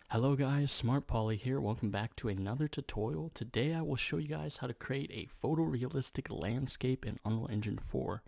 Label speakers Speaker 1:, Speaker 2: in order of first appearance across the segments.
Speaker 1: Hello guys, Smart Polly here. Welcome back to another tutorial. Today I will show you guys how to create a photorealistic landscape in Unreal Engine 4.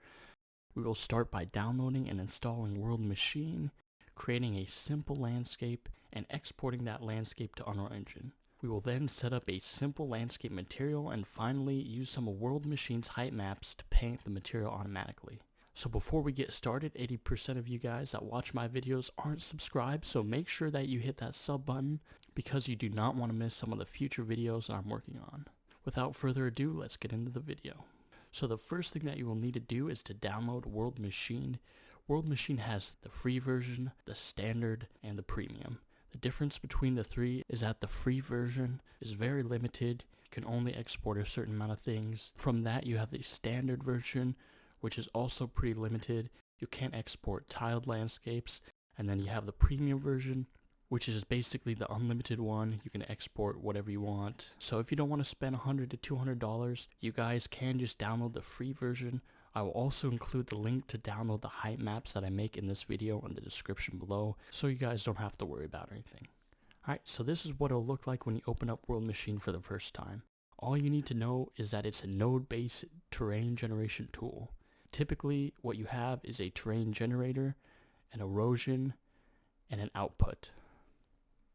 Speaker 1: We will start by downloading and installing World Machine, creating a simple landscape, and exporting that landscape to Unreal Engine. We will then set up a simple landscape material and finally use some of World Machine's height maps to paint the material automatically. So before we get started, 80% of you guys that watch my videos aren't subscribed, so make sure that you hit that sub button because you do not want to miss some of the future videos I'm working on. Without further ado, let's get into the video. So the first thing that you will need to do is to download World Machine. World Machine has the free version, the standard, and the premium. The difference between the three is that the free version is very limited. You can only export a certain amount of things. From that, you have the standard version, which is also pretty limited. You can't export tiled landscapes. And then you have the premium version, which is basically the unlimited one. You can export whatever you want. So if you don't want to spend $100 to $200, you guys can just download the free version. I will also include the link to download the height maps that I make in this video in the description below, so you guys don't have to worry about anything. Alright, so this is what it'll look like when you open up World Machine for the first time. All you need to know is that it's a node-based terrain generation tool. Typically, what you have is a terrain generator, an erosion, and an output.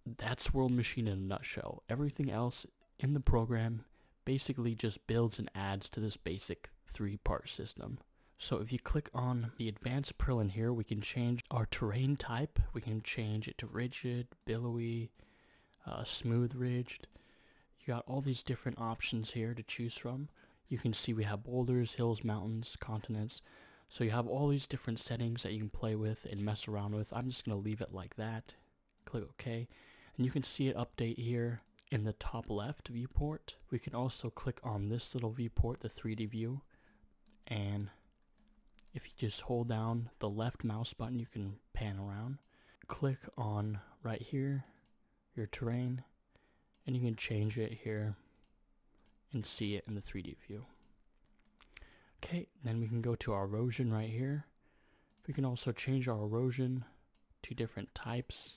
Speaker 1: That's World Machine in a nutshell. Everything else in the program basically just builds and adds to this basic three-part system. So if you click on the advanced Perlin here, we can change our terrain type. We can change it to rigid, billowy, smooth ridged. You got all these different options here to choose from. You can see we have boulders, hills, mountains, continents. So you have all these different settings that you can play with and mess around with. I'm just going to leave it like that. Click OK. And you can see it update here in the top left viewport. We can also click on this little viewport, the 3D view. And if you just hold down the left mouse button, you can pan around. Click on right here, your terrain. And you can change it here and see it in the 3D view. Okay, then we can go to our erosion right here. We can also change our erosion to different types.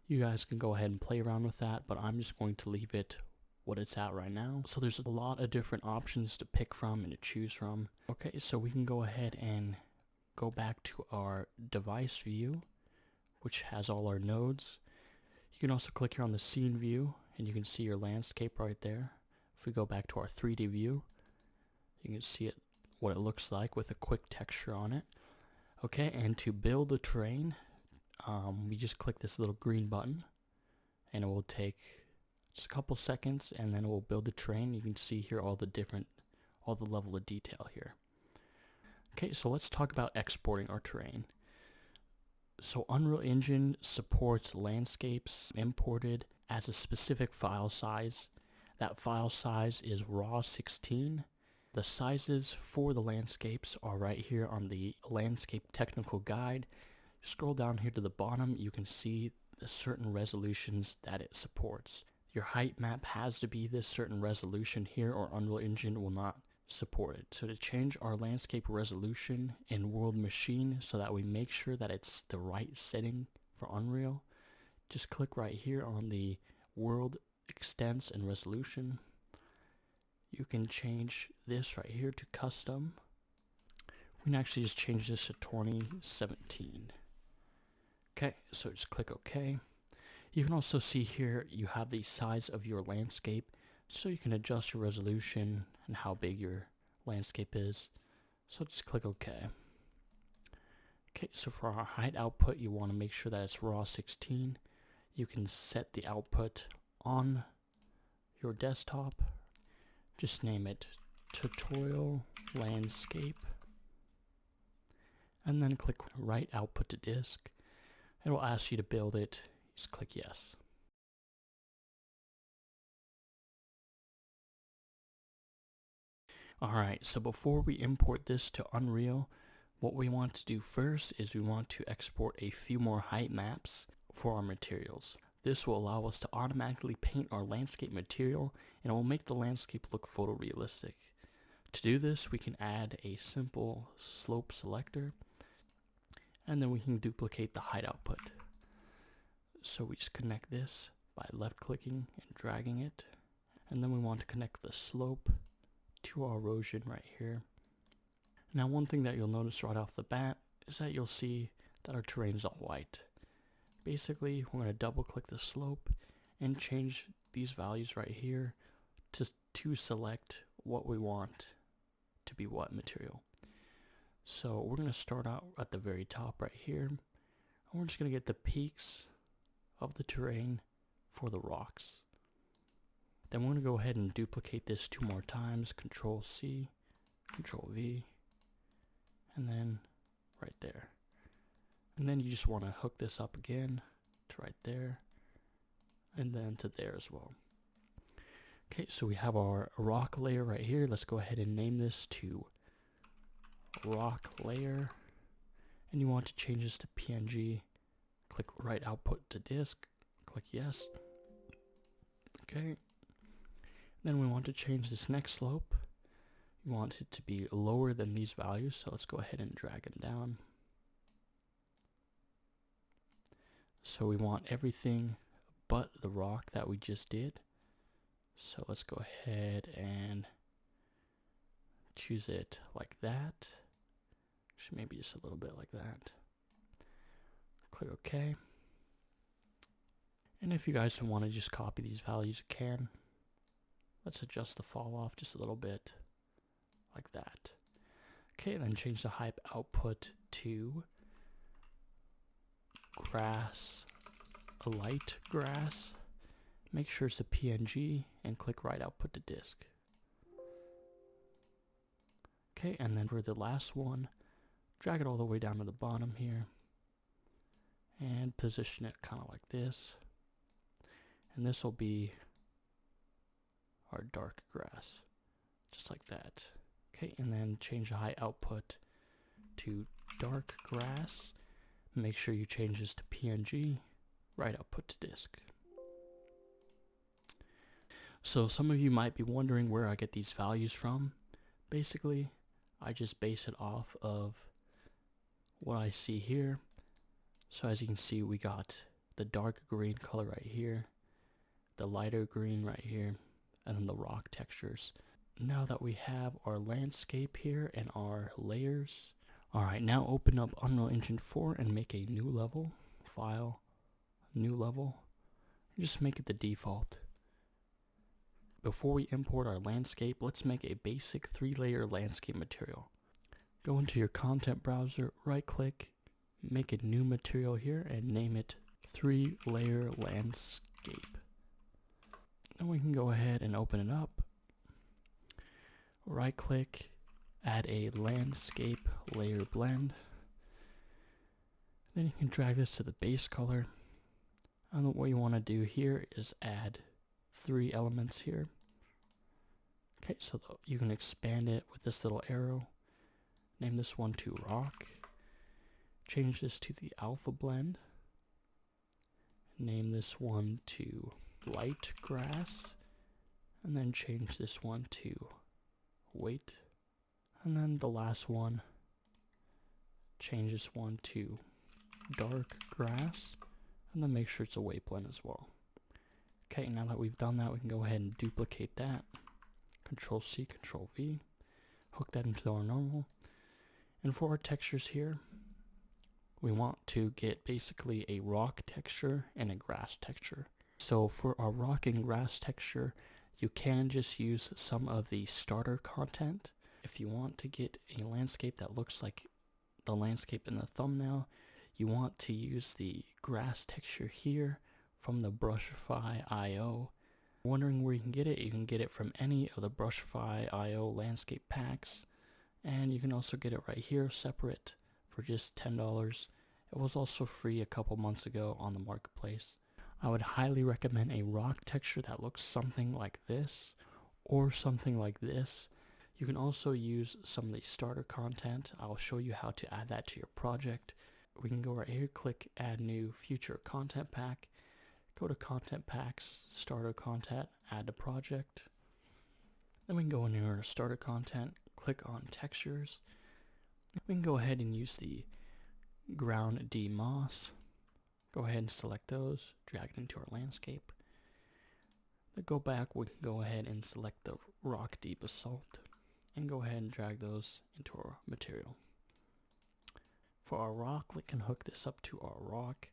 Speaker 1: You guys can go ahead and play around with that, but I'm just going to leave it what it's at right now. So there's a lot of different options to pick from and to choose from. Okay, so we can go ahead and go back to our device view, which has all our nodes. You can also click here on the scene view, and you can see your landscape right there. If we go back to our 3D view, you can see it, what it looks like with a quick texture on it. Okay, and to build the terrain, we just click this little green button, and it will take just a couple seconds, and then it will build the terrain. You can see here all the level of detail here. Okay, so let's talk about exporting our terrain. So Unreal Engine supports landscapes imported as a specific file size. That file size is RAW 16. The sizes for the landscapes are right here on the landscape technical guide. Scroll down here to the bottom, you can see the certain resolutions that it supports. Your height map has to be this certain resolution here, or Unreal Engine will not support it. So to change our landscape resolution in World Machine so that we make sure that it's the right setting for Unreal, just click right here on the World Extents and Resolution. You can change this right here to custom. We can actually just change this to 2017. Okay, so just click OK. You can also see here you have the size of your landscape, so you can adjust your resolution and how big your landscape is. So just click OK. Okay, so for our height output, you want to make sure that it's RAW 16. You can set the output on your desktop. Just name it tutorial landscape. And then click write output to disk. It will ask you to build it. Just click yes. Alright, so before we import this to Unreal, what we want to do first is we want to export a few more height maps for our materials. This will allow us to automatically paint our landscape material, and it will make the landscape look photorealistic. To do this, we can add a simple slope selector, and then we can duplicate the height output. So we just connect this by left clicking and dragging it, and then we want to connect the slope to our erosion right here. Now one thing that you'll notice right off the bat is that you'll see that our terrain is all white. Basically, we're going to double click the slope and change these values right here to select what we want to be what material. So we're going to start out at the very top right here, and we're just going to get the peaks of the terrain for the rocks. Then we're going to go ahead and duplicate this 2 more times, Control C, Control V, and then right there. And then you just want to hook this up again to right there, and then to there as well. Okay, so we have our rock layer right here. Let's go ahead and name this to rock layer, and you want to change this to PNG. Click write output to disk, click yes. Okay, then we want to change this next slope. You want it to be lower than these values, so let's go ahead and drag them down. So we want everything but the rock that we just did. So let's go ahead and choose it like that. Actually, maybe just a little bit like that. Click OK. And if you guys want to just copy these values, you can. Let's adjust the fall off just a little bit like that. Okay, then change the height output to grass, light grass. Make sure it's a PNG and click write output to disk. Okay, and then for the last one, drag it all the way down to the bottom here and position it kind of like this. And this will be our dark grass, just like that. Okay, and then change the height output to dark grass. Make sure you change this to PNG, write output to disk. So some of you might be wondering where I get these values from. Basically, I just base it off of what I see here. So as you can see, we got the dark green color right here, the lighter green right here, and then the rock textures. Now that we have our landscape here and our layers, alright, now open up Unreal Engine 4 and make a new level. File, new level. Just make it the default. Before we import our landscape, let's make a basic 3-layer landscape material. Go into your content browser, right click, make a new material here and name it 3-layer landscape. Then we can go ahead and open it up. Right click, add a landscape layer blend. Then you can drag this to the base color. And what you want to do here is add 3 elements here. Okay, so you can expand it with this little arrow. Name this one to rock. Change this to the alpha blend. Name this one to light grass. And then change this one to weight. And then the last one, change this one to dark grass. And then make sure it's a weight blend as well. Okay, now that we've done that, we can go ahead and duplicate that. Control C, Control V. Hook that into our normal. And for our textures here, we want to get basically a rock texture and a grass texture. So for our rock and grass texture, you can just use some of the starter content. If you want to get a landscape that looks like the landscape in the thumbnail, you want to use the grass texture here from the Brushify.io. Wondering where you can get it? You can get it from any of the Brushify.io landscape packs. And you can also get it right here separate for just $10. It was also free a couple months ago on the marketplace. I would highly recommend a rock texture that looks something like this or something like this. You can also use some of the starter content. I'll show you how to add that to your project. We can go right here, click add new future content pack. Go to content packs, starter content, add to project. Then we can go in here to starter content, click on textures. We can go ahead and use the ground D moss. Go ahead and select those, drag it into our landscape. Then go back, we can go ahead and select the rock D basalt and go ahead and drag those into our material. For our rock, we can hook this up to our rock.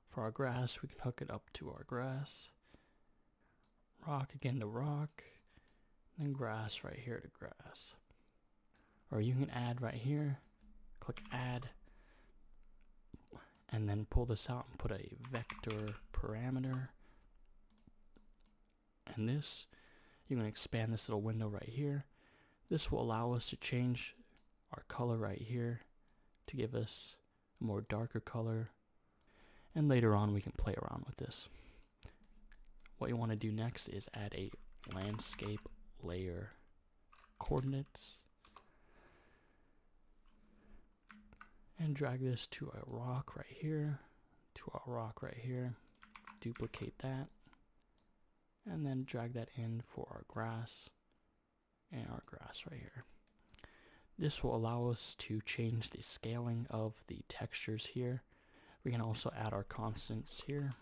Speaker 1: For our grass, we can hook it up to our grass. Rock again to rock, then grass right here to grass. Or you can add right here, click add, and then pull this out and put a vector parameter. And this, you can expand this little window right here. This will allow us to change our color right here to give us a more darker color. And later on we can play around with this. What you want to do next is add a landscape layer coordinates. And drag this to a rock right here, to our rock right here. Duplicate that. And then drag that in for our grass and our grass right here. This will allow us to change the scaling of the textures here. We can also add our constants here.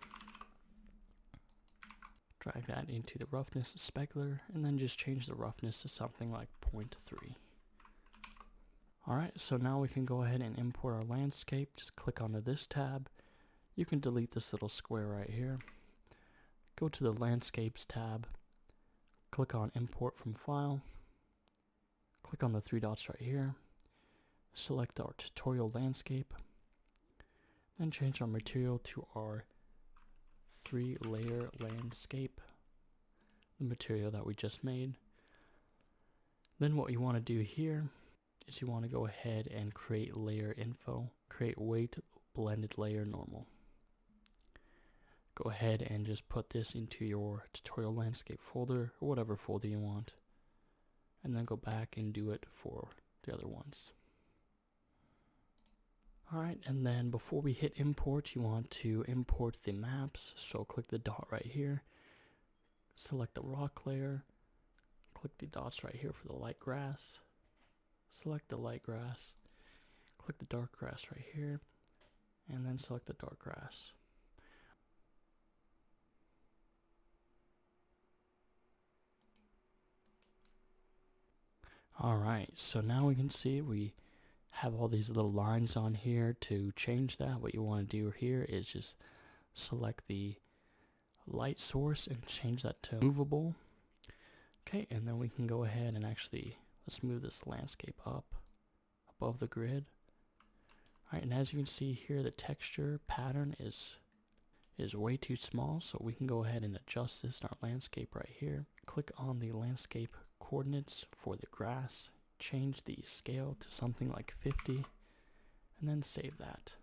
Speaker 1: Drag that into the roughness specular and then just change the roughness to something like 0.3. Alright, so now we can go ahead and import our landscape. Just click onto this tab. You can delete this little square right here. Go to the Landscapes tab, click on Import from File, click on the three dots right here, select our tutorial landscape, then change our material to our 3-layer landscape, the material that we just made. Then what you want to do here is you want to go ahead and create layer info, create weight blended layer normal. Go ahead and just put this into your tutorial landscape folder or whatever folder you want, and then go back and do it for the other ones. Alright, and then before we hit import, you want to import the maps. So click the dot right here, select the rock layer, click the dots right here for the light grass, select the light grass, click the dark grass right here, and then select the dark grass. Alright, so now we can see we have all these little lines on here. To change that, what you want to do here is just select the light source and change that to movable. Okay, and then we can go ahead and actually, let's move this landscape up above the grid. Alright, and as you can see here, the texture pattern is way too small, so we can go ahead and adjust this in our landscape right here. Click on the landscape coordinates for the grass, change the scale to something like 50, and then save that.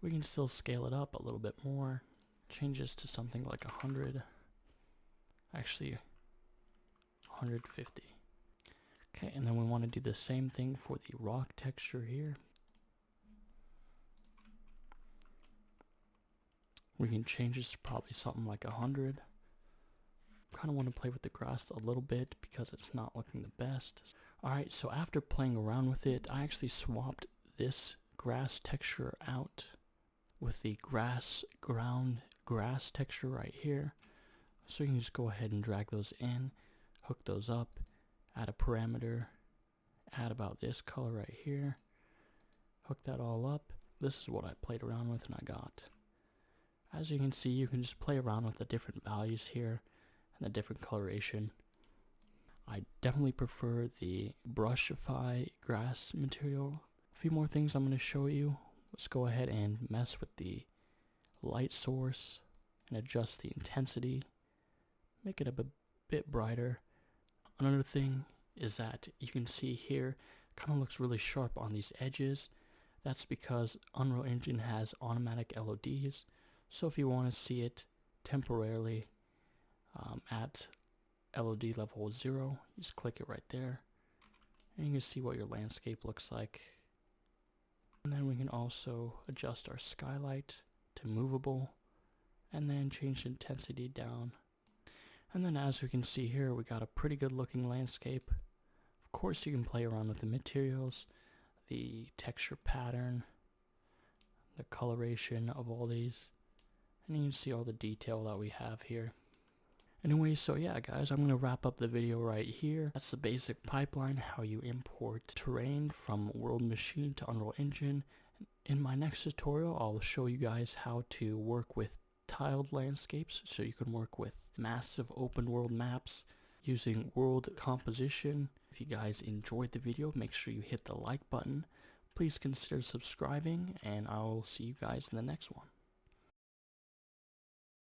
Speaker 1: We can still scale it up a little bit more, change this to something like 100, actually 150. Okay, and then we want to do the same thing for the rock texture here. We can change this to probably something like 100. Kind of want to play with the grass a little bit because it's not looking the best. Alright, so after playing around with it, I actually swapped this grass texture out with the ground grass texture right here. So you can just go ahead and drag those in, hook those up, add a parameter, add about this color right here, hook that all up. This is what I played around with and I got. As you can see, you can just play around with the different values here and the different coloration. I definitely prefer the brushify grass material. A few more things I'm going to show you. Let's go ahead and mess with the light source and adjust the intensity. Make it a bit brighter. Another thing is that you can see here, kind of looks really sharp on these edges. That's because Unreal Engine has automatic LODs. So if you want to see it temporarily at LOD level 0, you just click it right there, and you can see what your landscape looks like. And then we can also adjust our skylight to movable, and then change the intensity down. And then as we can see here, we got a pretty good looking landscape. Of course, you can play around with the materials, the texture pattern, the coloration of all these, and you can see all the detail that we have here. Anyway, so yeah guys, I'm going to wrap up the video right here. That's the basic pipeline, how you import terrain from World Machine to Unreal Engine. In my next tutorial, I'll show you guys how to work with tiled landscapes, so you can work with massive open world maps using world composition. If you guys enjoyed the video, make sure you hit the like button. Please consider subscribing, and I'll see you guys in the next one.